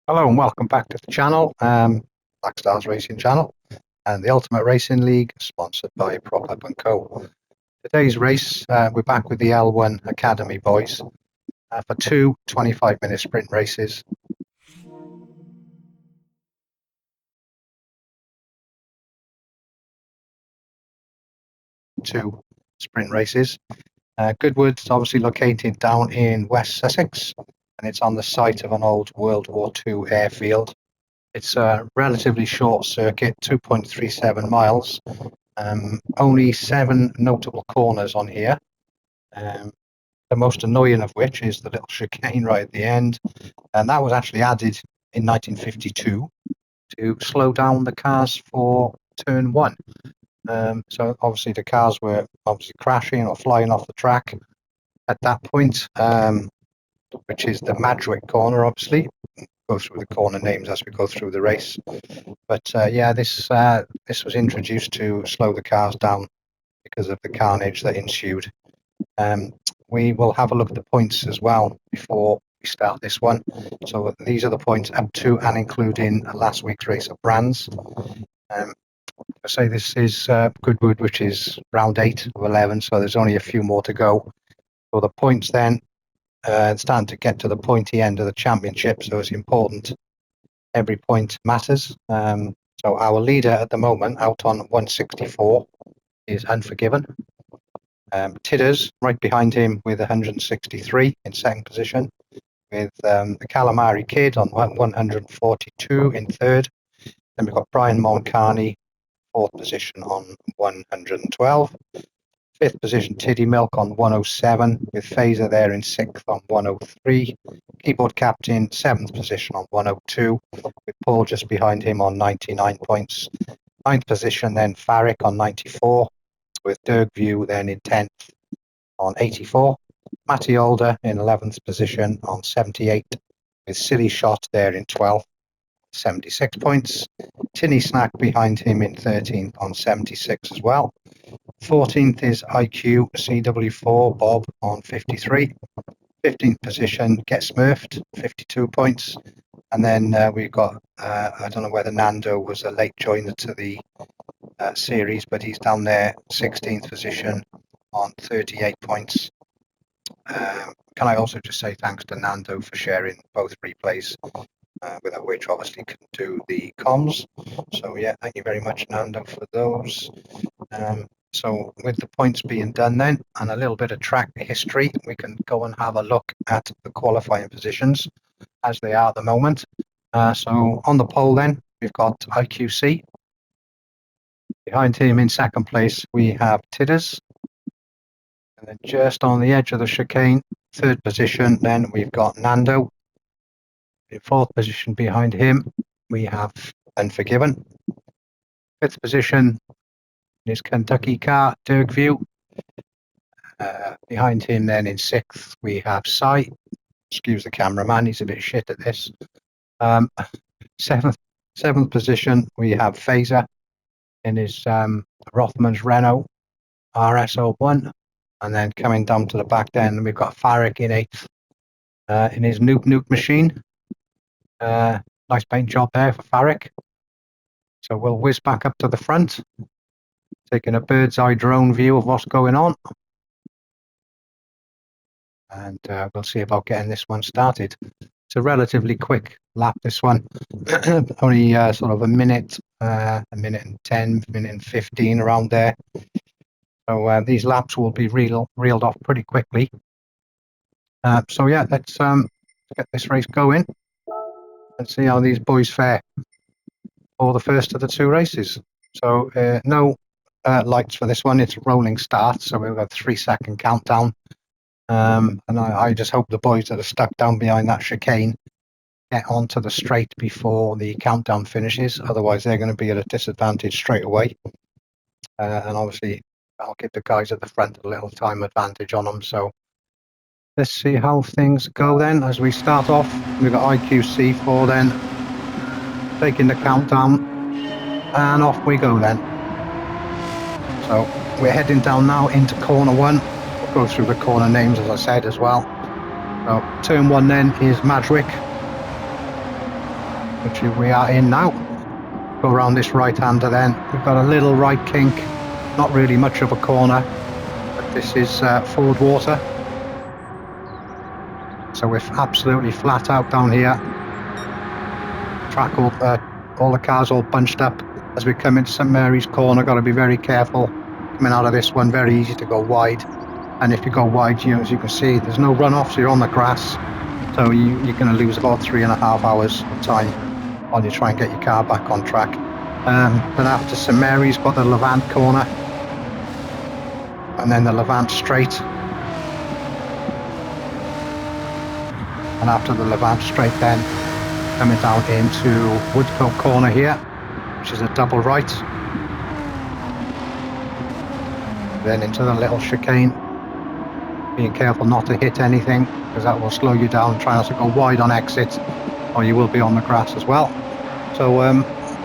Hello and welcome back to the channel, Black Stars Racing Channel and the Ultimate Racing League, sponsored by Prop Up & Co. Today's race, we're back with the L1 Academy boys for two 25-minute sprint races. Goodwood's obviously located down in West Sussex, and it's on the site of an old World War II airfield. It's a relatively short circuit, 2.37 miles. Only 7 notable corners on here. The most annoying of which is the little chicane right at the end, and that was actually added in 1952 to slow down the cars for turn 1. So obviously the cars were crashing or flying off the track at that point, which is the Madrick corner. Obviously go through the corner names as we go through the race, but yeah, this was introduced to slow the cars down because of the carnage that ensued. We will have a look at the points as well before we start this one. So these are the points up to and including last week's race of Brands. I say this is Goodwood, which is round 8 of 11, so there's only a few more to go. So the points then starting to get to the pointy end of the championship, so it's important. Every point matters. So our leader at the moment, out on 164, is Unforgiven. Tidders right behind him with 163 in second position, with the Calamari Kid on 142 in third. Then we've got Brian Moncarney, fourth position on 112. Fifth position, Tiddy Milk on 107, with Phaser there in sixth on 103. Keyboard Captain, seventh position on 102, with Paul just behind him on 99 points. Ninth position, then Farrick on 94, with Dirkview then in 10th on 84. Matty Alder in 11th position on 78, with Silly Shot there in 12th, 76 points. Tinny Snack behind him in 13th on 76 as well. 14th is IQ CW4 Bob on 53. 15th position Get Smurfed, 52 points. And then we've got, I don't know whether Nando was a late joiner to the series, but he's down there, 16th position on 38 points. Can I also just say thanks to Nando for sharing both replays, without which obviously couldn't do the comms. So yeah, thank you very much, Nando, for those. So with the points being done then, and a little bit of track history, we can go and have a look at the qualifying positions as they are at the moment. So on the pole then, we've got IQC. Behind him in second place, we have Tidders. And then just on the edge of the chicane, third position, then we've got Nando. In fourth position behind him, we have Unforgiven. Fifth position is Kentucky car, Dirkview. Behind him then in sixth, we have Sai. Excuse the cameraman, he's a bit shit at this. Seventh position, we have Phaser in his Rothmans Renault RS01. And then coming down to the back then, we've got Farrick in eighth in his Nuke machine. Nice paint job there for Farrick. So we'll whiz back up to the front, taking a bird's eye drone view of what's going on. And we'll see about getting this one started. It's a relatively quick lap, this one. Only sort of a minute and 10, minute and 15 around there. So these laps will be reeled off pretty quickly. So yeah, let's get this race going and see how these boys fare for the first of the two races. So no lights for this one. It's a rolling start, so we've got a 3-second countdown. And I just hope the boys that are stuck down behind that chicane get onto the straight before the countdown finishes. Otherwise, they're going to be at a disadvantage straight away. And obviously, I'll give the guys at the front a little time advantage on them. So let's see how things go then as we start off. We've got IQC4 then taking the countdown, and off we go then. So we're heading down now into corner 1. We'll go through the corner names as I said as well. So turn 1 then is Madrick. which we are in now. Go around this right-hander then. We've got a little right kink, not really much of a corner, but this is Ford Water. So we're absolutely flat out down here. Track all the cars all bunched up as we come into St Mary's Corner. Got to be very careful coming out of this one. Very easy to go wide, and if you go wide, as you can see, there's no runoff, so you're on the grass. So you're going to lose about 3.5 hours of time while you try and get your car back on track. Then after St Mary's, got the Levant Corner, and then the Levant Straight. And after the Levant Straight, then coming down into Woodcote Corner here, which is a double right. Then into the little chicane, being careful not to hit anything, because that will slow you down. Try not to go wide on exit, or you will be on the grass as well. So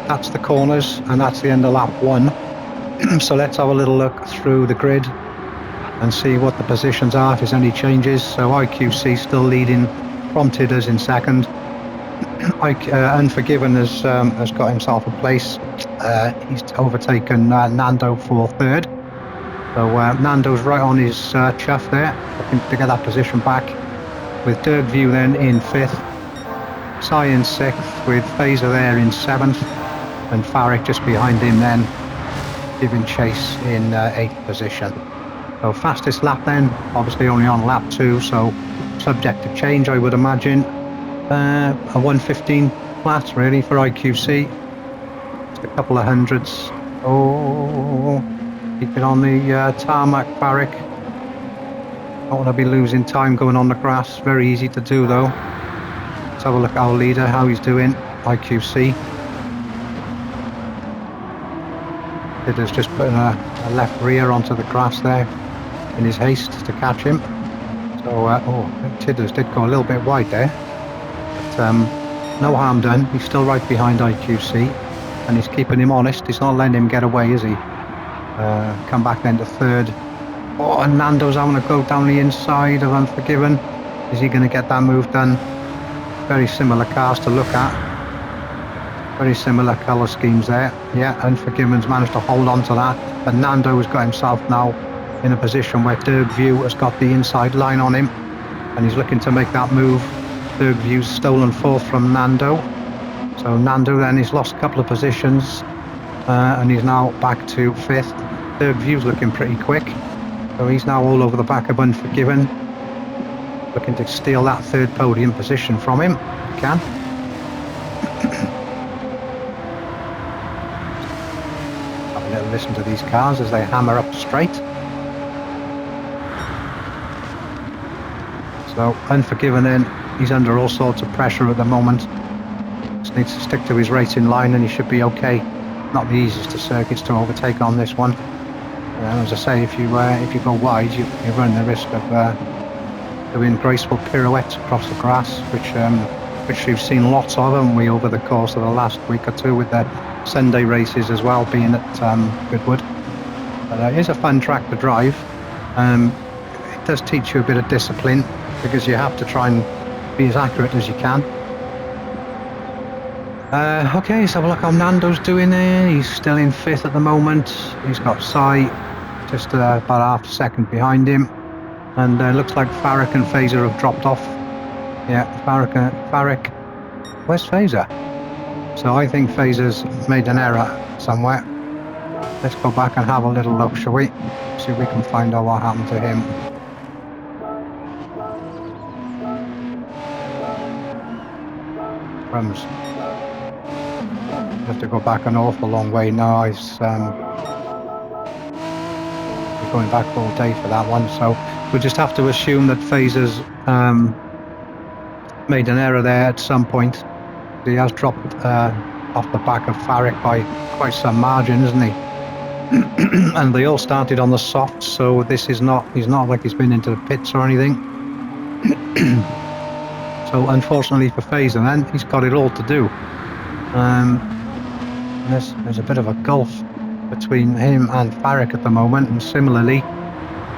that's the corners, and that's the end of lap 1. So let's have a little look through the grid and see what the positions are, if there's any changes. So IQC still leading, Prompted us in second. Unforgiven has got himself a place. He's overtaken Nando for third. So Nando's right on his chuff there, looking to get that position back. With Dirkview then in 5th. Cy in 6th, with Fazer there in 7th. And Farrick just behind him then, giving chase in 8th position. So fastest lap then, obviously only on lap 2, so subject to change I would imagine. A 1:15 flat really for IQC. Just a couple of hundreds. Oh, keep it on the tarmac, Farrick. Don't want to be losing time going on the grass. Very easy to do though. Let's have a look at our leader, how he's doing. IQC. Tidder's just putting a left rear onto the grass there in his haste to catch him. So, Tidder's did go a little bit wide there. But no harm done. He's still right behind IQC. And he's keeping him honest. He's not letting him get away, is he? Come back then to third. Oh, and Nando's having to go down the inside of Unforgiven. Is he going to get that move done? Very similar cars to look at. Very similar colour schemes there. Yeah, Unforgiven's managed to hold on to that. But Nando has got himself now in a position where Dirkview has got the inside line on him. And he's looking to make that move. Dirkview's stolen 4th from Nando. So Nando then, he's lost a couple of positions. And he's now back to 5th. Dirkview's looking pretty quick. So he's now all over the back of Unforgiven. Looking to steal that 3rd podium position from him. He can. Have a little listen to these cars as they hammer up straight. So Unforgiven then, he's under all sorts of pressure at the moment. Just needs to stick to his racing line and he should be okay. Not the easiest of circuits to overtake on this one. As I say, if you go wide, you run the risk of doing graceful pirouettes across the grass, which we've seen lots of, haven't we, over the course of the last week or two, with the Sunday races as well being at Goodwood. But it is a fun track to drive. It does teach you a bit of discipline because you have to try and be as accurate as you can. Okay, let's have a look how Nando's doing there. He's still in 5th at the moment. He's got Cy just about half a second behind him. And looks like Farrick and Fazer have dropped off. Yeah, Farrick. Where's Fazer? So I think Fazer's made an error somewhere. Let's go back and have a little look, shall we? See if we can find out what happened to him. Crumbs. Have to go back an awful long way now. He's going back all day for that one, so we'll just have to assume that Fazer's made an error there at some point. He has dropped off the back of Farrick by quite some margin, isn't he? And they all started on the softs, so this is he's not like he's been into the pits or anything. So unfortunately for Fazer then, he's got it all to do. There's a bit of a gulf between him and Farrick at the moment, and similarly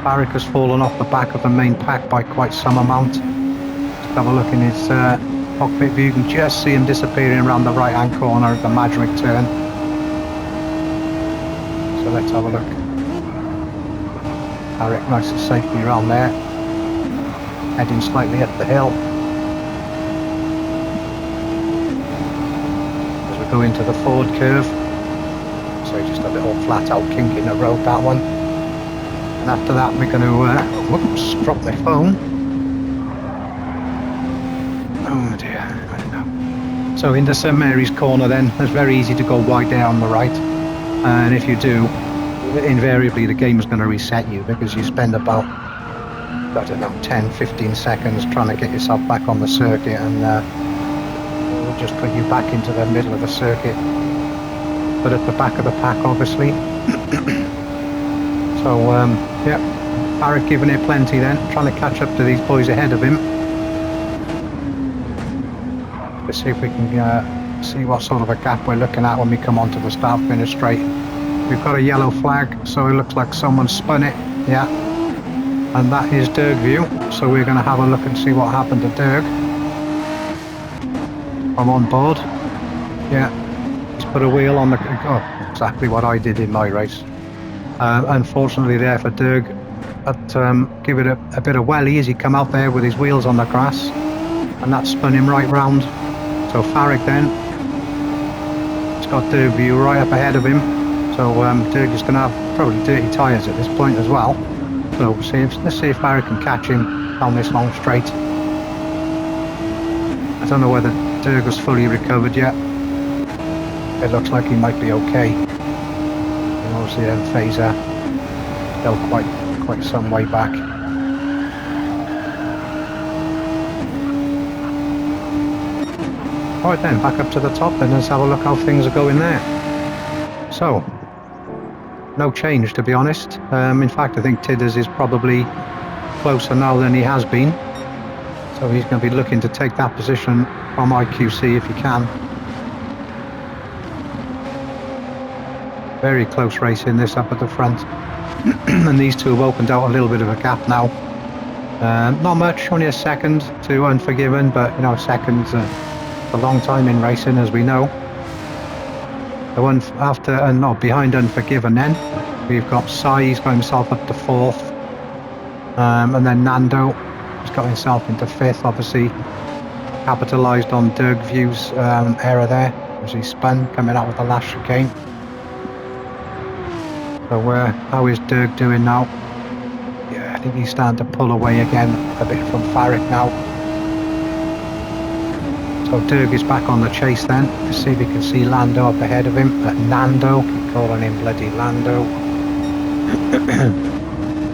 Farrick has fallen off the back of the main pack by quite some amount. Just have a look in his cockpit view, you can just see him disappearing around the right hand corner at the Madrick turn. So let's have a look. Eric nice and safely around there, heading slightly up the hill as we go into the forward curve. So just a little flat out kink in the road, that one. And after that we're going to whoops, drop my phone. Oh dear, I don't know. So into St Mary's Corner then, it's very easy to go wide there on the right, and if you do, invariably the game is going to reset you, because you spend about, I don't know, 10-15 seconds trying to get yourself back on the circuit, and it will just put you back into the middle of the circuit, but at the back of the pack obviously. So yeah, Barrett giving it plenty then, trying to catch up to these boys ahead of him. Let's see if we can see what sort of a gap we're looking at when we come onto the start finish straight. We've got a yellow flag, so it looks like someone spun it, yeah. And that is Derg view, so we're going to have a look and see what happened to Derg. I'm on board, yeah. He's put a wheel on the, oh, exactly what I did in my race. Unfortunately there for Derg, but give it a bit of welly as he come out there with his wheels on the grass, and that spun him right round. So Farrick then, he's got Derg view right up ahead of him. So Derg is going to have probably dirty tyres at this point as well. So let's see if Barry can catch him down this long straight. I don't know whether Derg was fully recovered yet. It looks like he might be okay. And obviously then Phaser still quite some way back. Alright then, back up to the top then, let's have a look how things are going there. So, no change to be honest. In fact I think Tidders is probably closer now than he has been. So he's going to be looking to take that position from IQC if he can. Very close race in this up at the front. And these two have opened out a little bit of a gap now. Not much, only a second to Unforgiven, but you know, a second's a long time in racing, as we know. The one after, and not behind Unforgiven then, we've got Sai, he's got himself up to 4th. And then Nando, he's got himself into 5th, obviously capitalised on Derg View's error there, as he spun, coming out with the last chicane. So how is Derg doing now? Yeah, I think he's starting to pull away again a bit from Farrick now. So Derg is back on the chase then. Let's see if we can see Lando up ahead of him. Nando, keep calling him bloody Lando.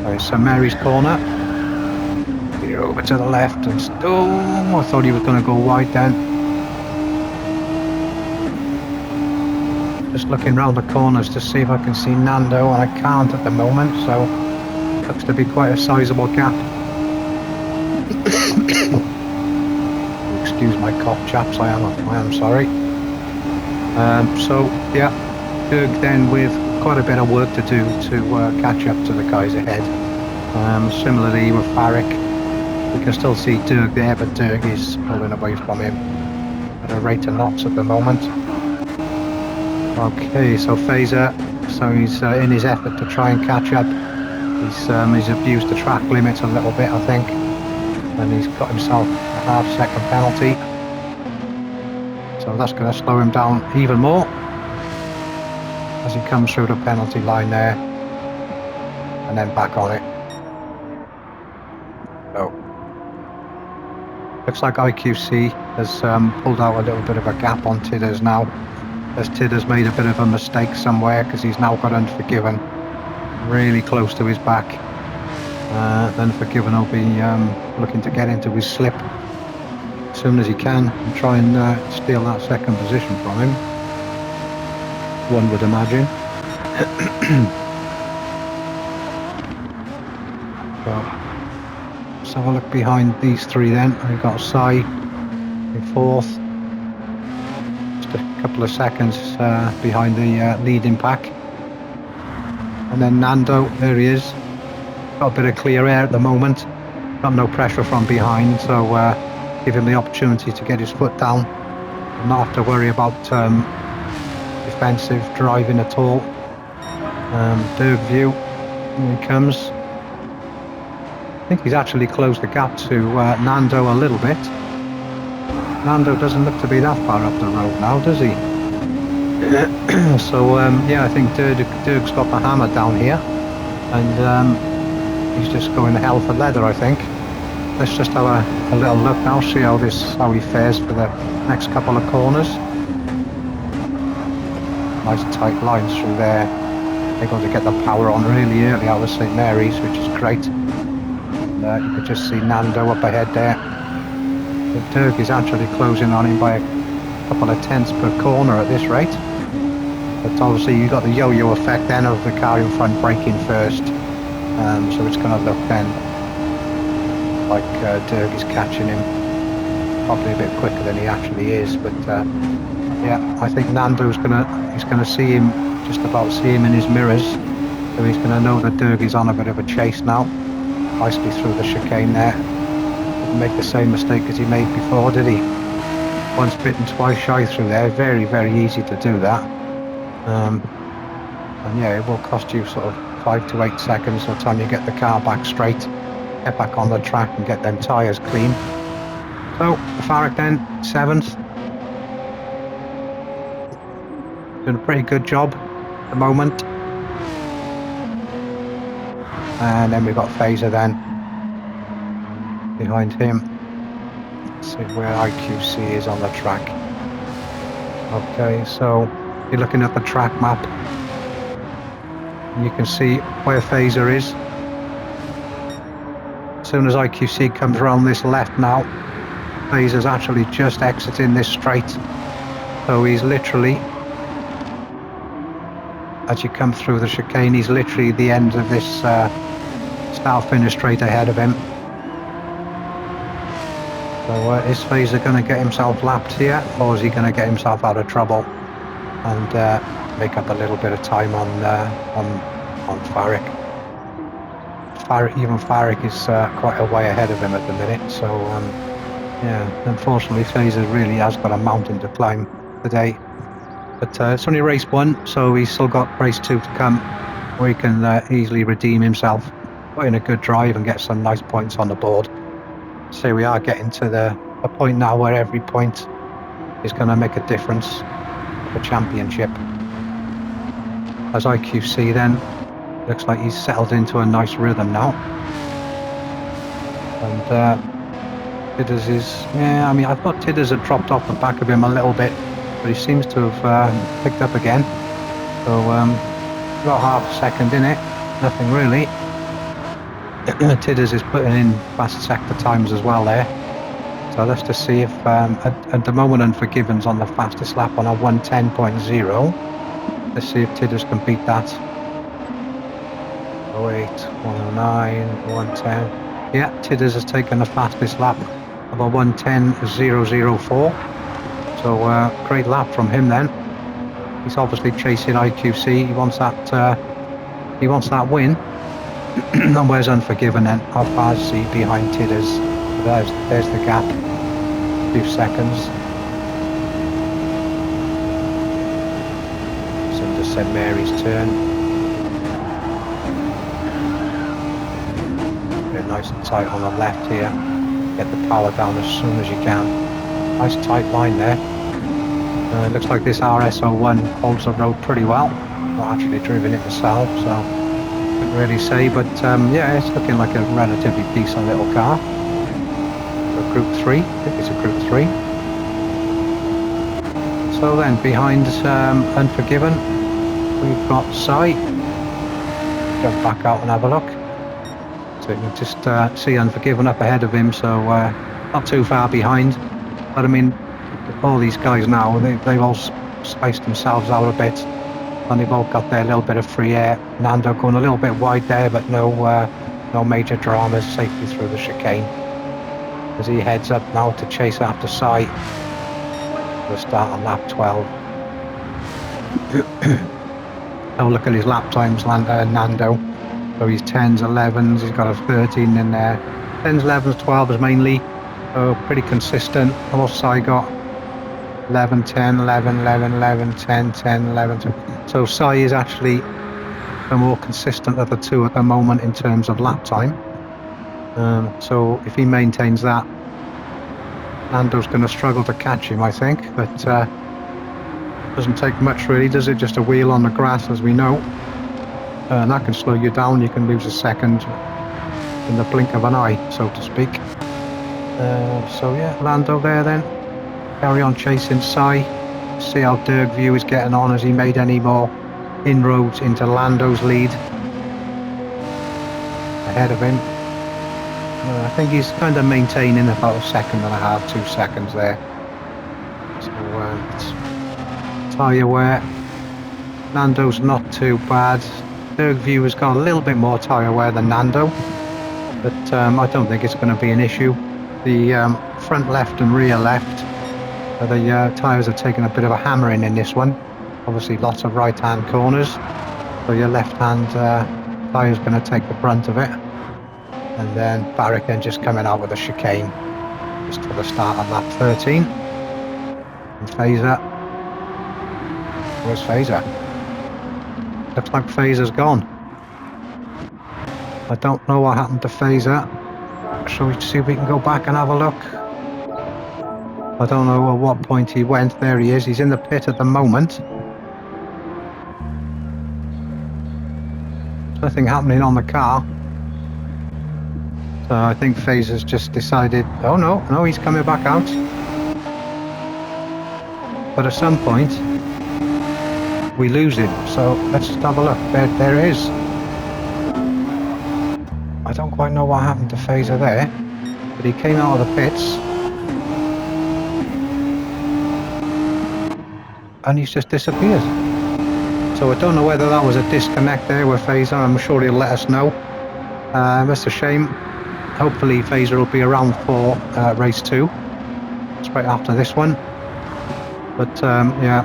There's St Mary's Corner. We're over to the left, and oh, I thought he was going to go wide then. Just looking round the corners to see if I can see Nando, and I can't at the moment, so looks to be quite a sizable gap. Excuse my cough, chaps, I am sorry. So yeah, Derg then with quite a bit of work to do to catch up to the guys ahead. Similarly with Farrick, we can still see Derg there, but Derg is pulling away from him at a rate of knots at the moment. Okay, so Phaser, so he's in his effort to try and catch up. He's abused the track limits a little bit, I think, and he's got himself a half-second penalty. So that's going to slow him down even more as he comes through the penalty line there, and then back on it. So looks like IQC has pulled out a little bit of a gap on Tidders now, as Tidders made a bit of a mistake somewhere, because he's now got Unforgiven really close to his back. Unforgiven will be looking to get into his slip as soon as he can and try and steal that second position from him, one would imagine. So let's have a look behind these three then. We've got Sai in 4th, just a couple of seconds behind the leading pack. And then Nando, there he is. Got a bit of clear air at the moment. Got no pressure from behind, so give him the opportunity to get his foot down and not have to worry about defensive driving at all. Third view, here he comes. I think he's actually closed the gap to Nando a little bit. Nando doesn't look to be that far up the road now, does he? So yeah, I think Dirk's got the hammer down here, and he's just going hell for leather, I think. Let's just have a little look now, see how he fares for the next couple of corners. Nice tight lines through there. They're going to get the power on really early out of St Mary's, which is great. And, you could just see Nando up ahead there. But Dirk is actually closing on him by a couple of tenths per corner at this rate. But obviously you've got the yo-yo effect then of the car in front braking first. So it's going to look then like Dirk is catching him probably a bit quicker than he actually is. But yeah, I think Nando's he's gonna see him, just about see him in his mirrors. So he's going to know that Dirk is on a bit of a chase now. Nicely through the chicane there. Didn't make the same mistake as he made before, did he? Once bitten, twice shy through there. Very, very easy to do that. And yeah, it will cost you sort of 5 to 8 seconds by the time you get the car back straight, get back on the track and get them tyres clean. So, Farrick then, 7th. Doing a pretty good job at the moment. And then we've got Fazer then behind him. Let's see where IQC is on the track. Okay, so you're looking at the track map and you can see where Fazer is. As soon as IQC comes around this left now, Fazer's actually just exiting this straight. So he's literally, as you come through the chicane, he's literally the end of this start-finish straight ahead of him. So is Fazer going to get himself lapped here, or is he going to get himself out of trouble and make up a little bit of time on Farrick? Even Farrick is quite a way ahead of him at the minute. So yeah, unfortunately Fazer really has got a mountain to climb today. But it's only race 1, so he's still got race 2 to come, where he can easily redeem himself, put in a good drive and get some nice points on the board. So we are getting to a point now where every point is going to make a difference for the championship. As IQC then, looks like he's settled into a nice rhythm now. And Tidders is, yeah, I mean, I thought Tidders had dropped off the back of him a little bit, but he seems to have picked up again. So about half a second in it, nothing really. Tidders is putting in fast sector times as well there. So let's just see if at the moment Unforgiven's on the fastest lap on a 110.0. Let's see if Tidders can beat that. 08, 109, 110. Yeah, Tidders has taken the fastest lap of a 110.004. So great lap from him then. He's obviously chasing IQC. He wants that win. And where's Unforgiven then? How far is he behind Tidders? There's the gap. A few seconds. It's into St Mary's turn. Get nice and tight on the left here. Get the power down as soon as you can. Nice tight line there. It looks like this RS01 holds the road pretty well. Not actually driven it myself, so couldn't really say, but yeah, it's looking like a relatively decent little car. For Group 3, I think it's a Group 3. So then behind Unforgiven, we've got Sai. Jump back out and have a look. So you can just see Unforgiven up ahead of him, so not too far behind. But I mean, all these guys now, they've all spaced themselves out a bit, and they've all got their little bit of free air. Nando going a little bit wide there, but no major dramas, safely through the chicane. As he heads up now to chase after Sai. We'll start on lap 12. Now look at his lap times, Nando. So he's 10s, 11s, he's got a 13 in there. 10s, 11s, 12s mainly. So pretty consistent. Also I got 11, 10, 11, 11, 11, 10, 10, 11. So Sai is actually the more consistent of the two at the moment in terms of lap time. So if he maintains that, Lando's going to struggle to catch him, I think. But doesn't take much really, does it? Just a wheel on the grass, as we know. And that can slow you down. You can lose a second in the blink of an eye, so to speak. So yeah, Lando there then. Carry on chasing Sai. See how Dirkview is getting on. Has he made any more inroads into Lando's lead ahead of him? I think he's kind of maintaining about a second and a half, 2 seconds there. So tyre wear. Nando's not too bad. Dirkview has got a little bit more tyre wear than Nando, but I don't think it's going to be an issue. The front left and rear left, the tyres are taking a bit of a hammering in this one. Obviously lots of right hand corners, so your left hand tyre is going to take the brunt of it. And then Barrican just coming out with a chicane just for the start of lap 13. And Phaser, where's Phaser? Looks like Phaser's gone. I don't know what happened to Phaser. Shall we see if we can go back and have a look? I don't know at what point he went. There he is. He's in the pit at the moment. There's nothing happening on the car. So I think Phaser's just decided, oh no, he's coming back out. But at some point, we lose him. So let's just have a look. There it is. I don't quite know what happened to Phaser there, but he came out of the pits. And he's just disappeared. So I don't know whether that was a disconnect there with Phaser. I'm sure he'll let us know. That's a shame. Hopefully Phaser will be around for race 2, straight after this one. But yeah,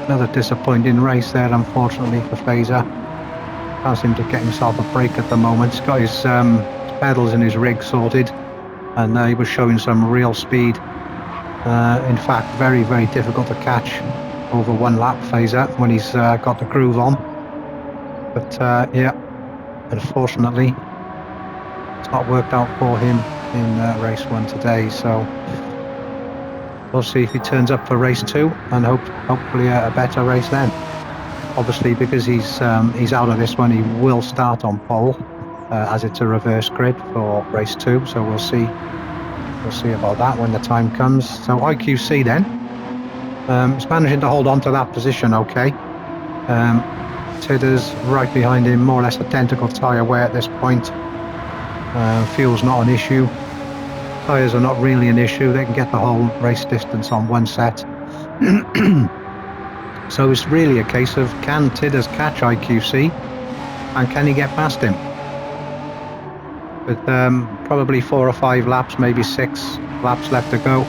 another disappointing race there, unfortunately, for Phaser. Can't seem to get himself a break at the moment. He's got his pedals and his rig sorted, and he was showing some real speed. In fact, very, very difficult to catch over one lap, Phaser, when he's got the groove on. But yeah, unfortunately, it's not worked out for him in race 1 today. So we'll see if he turns up for race 2, and hopefully a better race then. Obviously, because he's out of this one, he will start on pole, as it's a reverse grid for race 2. So we'll see. We'll see about that when the time comes. So IQC then, he's managing to hold on to that position okay. Tidders right behind him, more or less identical tyre wear at this point. Fuel's not an issue. Tyres are not really an issue. They can get the whole race distance on one set. So it's really a case of, can Tidders catch IQC, and can he get past him? With probably 4 or 5 laps, maybe 6 laps left to go.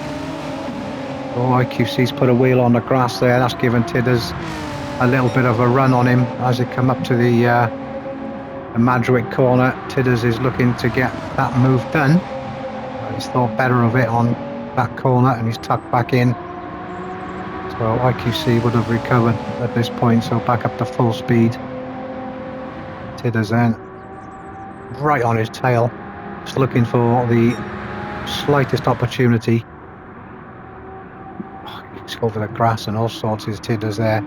Oh, IQC's put a wheel on the grass there. That's given Tidders a little bit of a run on him as they come up to the Madrick corner. Tidders is looking to get that move done. He's thought better of it on that corner, and he's tucked back in. So IQC would have recovered at this point, so back up to full speed. Tidders then right on his tail, just looking for the slightest opportunity. He's over the grass and all sorts. His Tidders there.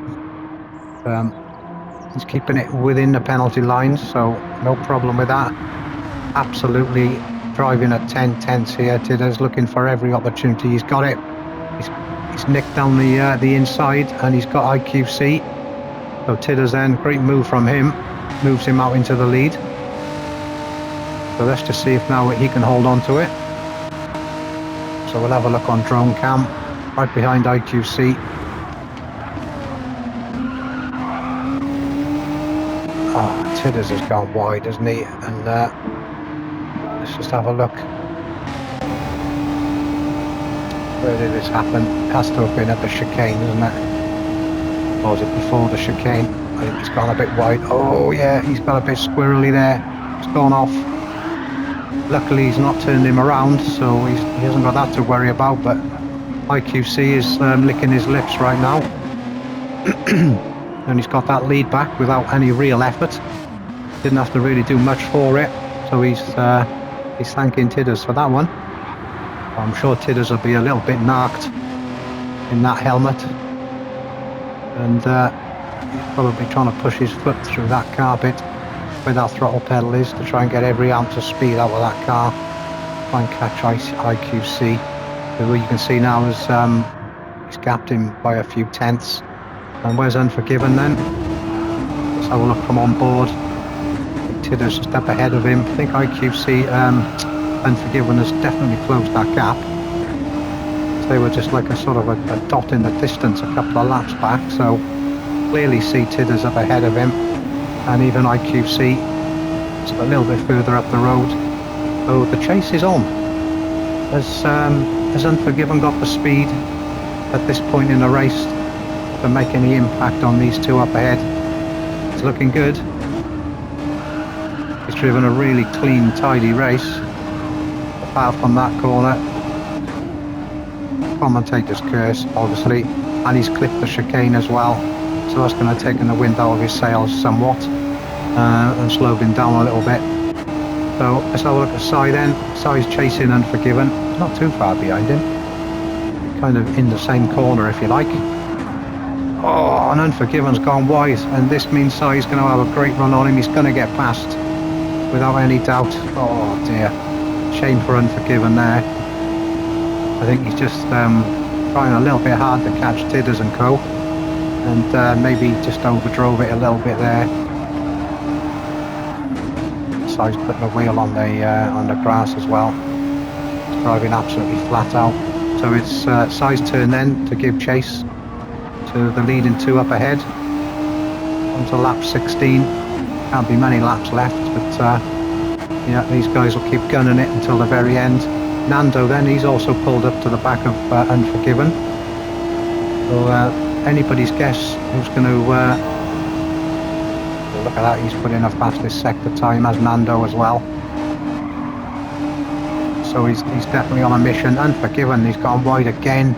He's keeping it within the penalty lines, so no problem with that. Absolutely driving at 10 tenths here. Tidders looking for every opportunity. He's got it. He's nicked down the inside, and he's got IQC. So Tidders then, great move from him, moves him out into the lead. So let's just see if now he can hold on to it. So we'll have a look on drone cam, right behind IQC. Oh, Tidders has gone wide, hasn't he? And let's just have a look. Where did this happen? It has to have been at the chicane, isn't it? Or was it before the chicane? I think it's gone a bit wide. Oh yeah, he's got a bit squirrely there. It's gone off. Luckily he's not turned him around, so he hasn't got that to worry about, but IQC is licking his lips right now. And he's got that lead back without any real effort. Didn't have to really do much for it, so he's thanking Tidders for that one. I'm sure Tidders will be a little bit narked in that helmet, and he's probably trying to push his foot through that carpet where that throttle pedal is to try and get every ounce of speed out of that car, try and catch IQC, who you can see now is he's gapped him by a few tenths. And where's Unforgiven then? Let's have a look from on board. Tidders just up ahead of him. I think IQC Unforgiven has definitely closed that gap. They were just like a sort of a dot in the distance a couple of laps back, so clearly see Tidders up ahead of him, and even IQC is a little bit further up the road. So the chase is on. Has Unforgiven got the speed at this point in the race to make any impact on these two up ahead? It's looking good. He's driven a really clean, tidy race, apart from that corner. Commentator's curse, obviously, and he's clipped the chicane as well, so that's going to take the wind out of his sails somewhat, and slowed him down a little bit. So let's have a look at Sai then. Sai's chasing Unforgiven, not too far behind him, kind of in the same corner if you like. Oh, and Unforgiven's gone wide, and this means Sai's going to have a great run on him. He's going to get past without any doubt. Oh dear, shame for Unforgiven there. I think he's just trying a little bit hard to catch Tidders and co, and maybe just overdrove it a little bit there. Sai's putting a wheel on the grass as well. He's driving absolutely flat out. So it's Sai's turn then to give chase to the leading two up ahead. On to lap 16. Can't be many laps left, but yeah, these guys will keep gunning it until the very end. Nando then, he's also pulled up to the back of Unforgiven. So anybody's guess who's going to... look at that, he's put in a fastest sector time as Nando as well. So he's definitely on a mission. Unforgiven, he's gone wide again.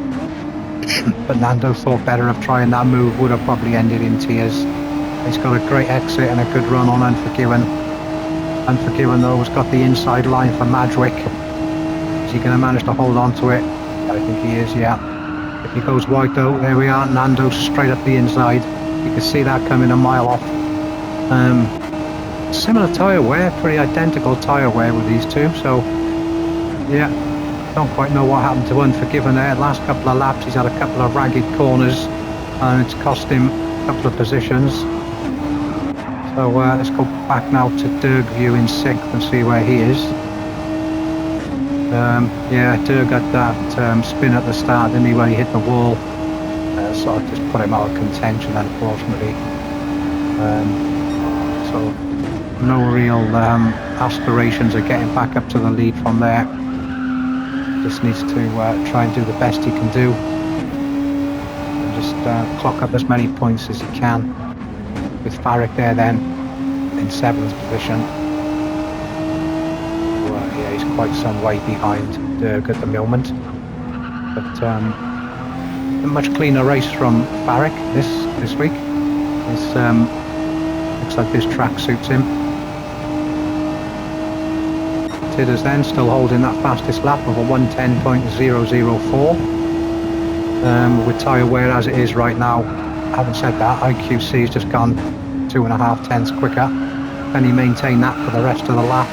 But Nando thought better of trying that move, would have probably ended in tears. He's got a great exit and a good run on Unforgiven. Unforgiven though has got the inside line for Madwick. Is he going to manage to hold on to it? I think he is, yeah. If he goes wide though, there we are, Nando straight up the inside. You can see that coming a mile off. Similar tyre wear, pretty identical tyre wear with these two, so yeah, don't quite know what happened to Unforgiven there. Last couple of laps he's had a couple of ragged corners and it's cost him a couple of positions. So let's go back now to Dergview in 6th and see where he is. Yeah, Derg had that spin at the start, didn't he, when he hit the wall. Sort of just put him out of contention, unfortunately. So no real aspirations of getting back up to the lead from there. Just needs to try and do the best he can do. And just clock up as many points as he can. With Farrick there then, in 7th position. Yeah, he's quite some way behind Derg at the moment. But a much cleaner race from Farrick this week. It's, looks like this track suits him. Tidders then still holding that fastest lap of a 110.004. With tyre wear as it is right now. Having said that, IQC has just gone 2.5 tenths quicker. Can he maintain that for the rest of the lap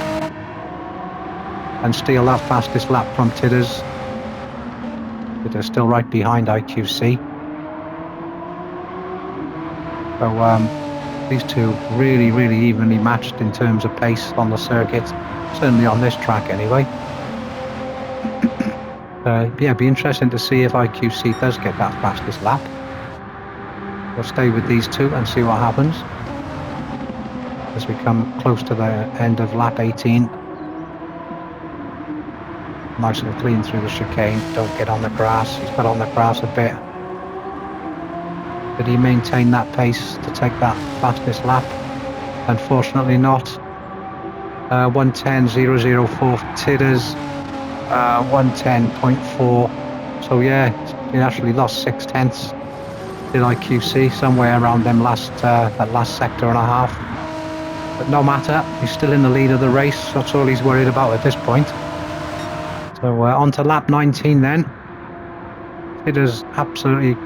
and steal that fastest lap from Tidders? Tidders still right behind IQC. So these two really, really evenly matched in terms of pace on the circuit, certainly on this track anyway. Yeah, it'd be interesting to see if IQC does get that fastest lap. We'll stay with these two and see what happens as we come close to the end of lap 18. Nice and clean through the chicane, don't get on the grass. He's got on the grass a bit. Did he maintain that pace to take that fastest lap? Unfortunately not. 110.004 for Tidders, 110.4. So yeah, he actually lost 6/10 did IQC, somewhere around them that last sector and a half. But no matter, he's still in the lead of the race. That's all he's worried about at this point. So on to lap 19 then. Tidders absolutely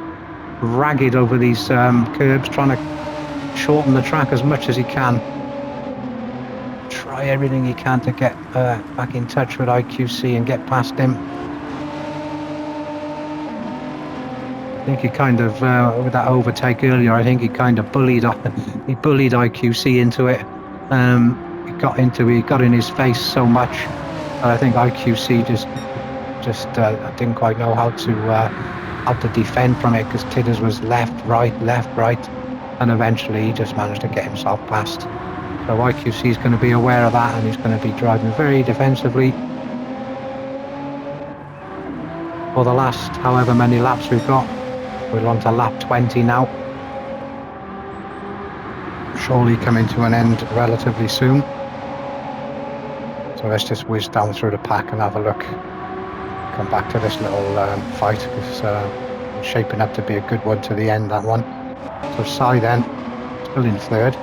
ragged over these curbs, trying to shorten the track as much as he can. Try everything he can to get back in touch with IQC and get past him. I think he kind of, with that overtake earlier, I think he kind of bullied IQC into it. He got in his face so much that I think IQC just didn't quite know how to defend from it, because Tidders was left, right, and eventually he just managed to get himself past. So IQC is going to be aware of that, and he's going to be driving very defensively for the last however many laps we've got. We're on to lap 20 now. Surely coming to an end relatively soon. So let's just whiz down through the pack and have a look. Come back to this little fight, because it's shaping up to be a good one to the end, that one. So Sai then, still in third,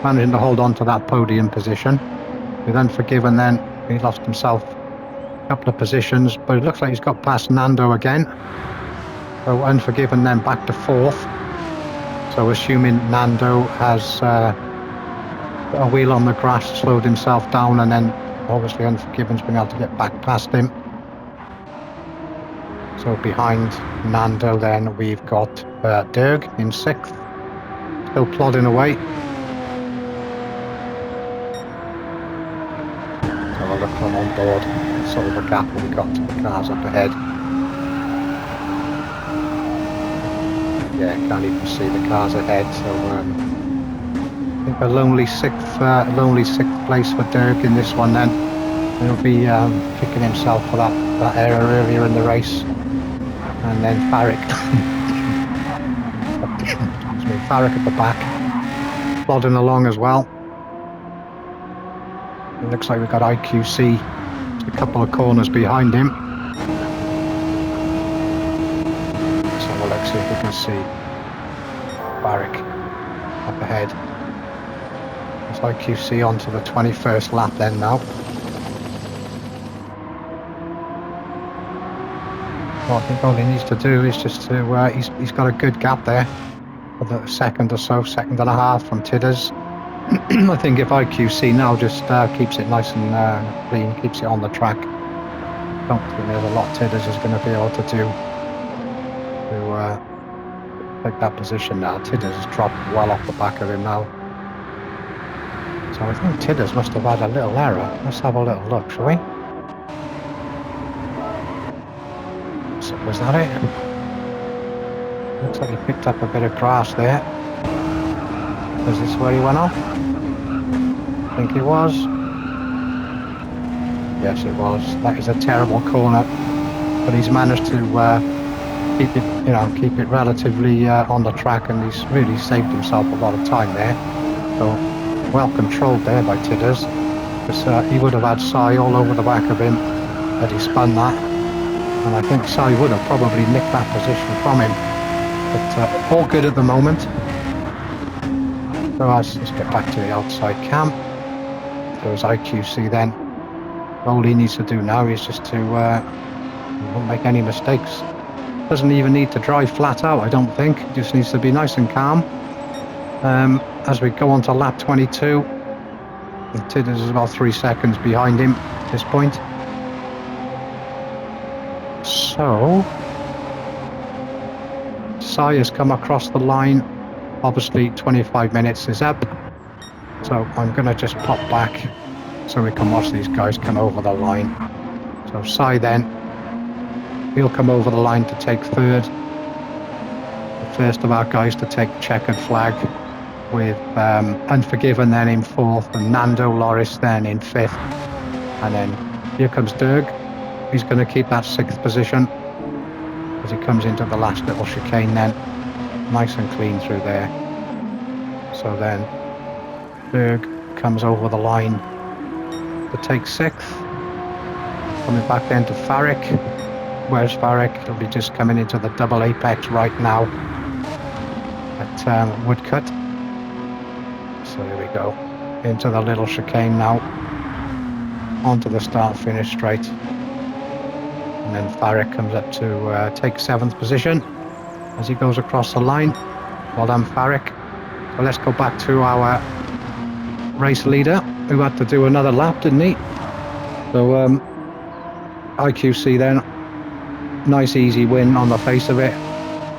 managing to hold on to that podium position. With Unforgiven then, he lost himself a couple of positions, but it looks like he's got past Nando again. So Unforgiven then back to fourth. So assuming Nando has a wheel on the grass, slowed himself down, and then obviously Unforgiven's been able to get back past him. So behind Nando then we've got Derg in sixth, still plodding away. So I'll look from on board, sort of the gap that we got to the cars up ahead. Yeah, can't even see the cars ahead, so I think a lonely sixth place for Derg in this one then. He'll be kicking himself for that error earlier in the race. And then Farrick, Farrick at the back, plodding along as well. It looks like we've got IQC just a couple of corners behind him. So let's see if we can see Farrick up ahead. It's IQC onto the 21st lap then now. What I think all he needs to do is just to, he's got a good gap there, for the second or so, second and a half from Tidders. I think if IQC now just keeps it nice and clean, keeps it on the track, I don't think there's a lot Tidders is going to be able to do to take that position now. Tidders has dropped well off the back of him now. So I think Tidders must have had a little error. Let's have a little look, shall we? So was that it? Looks like he picked up a bit of grass there. Is this where he went off? I think it was. Yes, it was. That is a terrible corner, but he's managed to keep it relatively on the track, and he's really saved himself a lot of time there. So well controlled there by Tidders, because he would have had Sai all over the back of him had he spun that, and I think Sai would have probably nicked that position from him. But all good at the moment. So let's get back to the outside cam. There's IQC then. All he needs to do now is just to not make any mistakes. Doesn't even need to drive flat out, I don't think. He just needs to be nice and calm. As we go on to lap 22, Tidders is about 3 seconds behind him at this point. So Sai has come across the line. Obviously 25 minutes is up, so I'm going to just pop back so we can watch these guys come over the line. So Sai then, he'll come over the line to take third. The first of our guys to take checkered flag, with Unforgiven then in fourth, and Nando Loris then in fifth. And then here comes Derg. He's going to keep that sixth position as he comes into the last little chicane then. Nice and clean through there. So then Derg comes over the line to take 6th. Coming back then to Farrick. Where's Farrick? He'll be just coming into the double apex right now at Woodcut. So here we go. Into the little chicane now. Onto the start-finish straight. And then Farrick comes up to take 7th position as he goes across the line. Well done, Farrick. So let's go back to our race leader, who had to do another lap, didn't he? So IQC then, nice easy win on the face of it.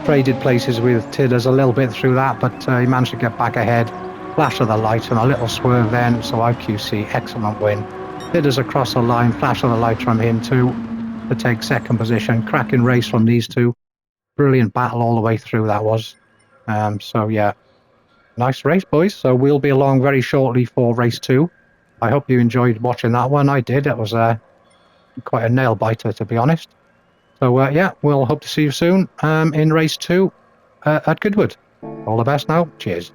Traded places with Tidders a little bit through that, but he managed to get back ahead. Flash of the light and a little swerve then, so IQC, excellent win. Tidders across the line, flash of the light from him too, to take 2nd position. Cracking race from these two. Brilliant battle all the way through that was. So yeah, nice race, boys. So we'll be along very shortly for race 2. I hope you enjoyed watching that one. I did. It was quite a nail biter, to be honest. So yeah, we'll hope to see you soon in race 2 at Goodwood. All the best now. Cheers.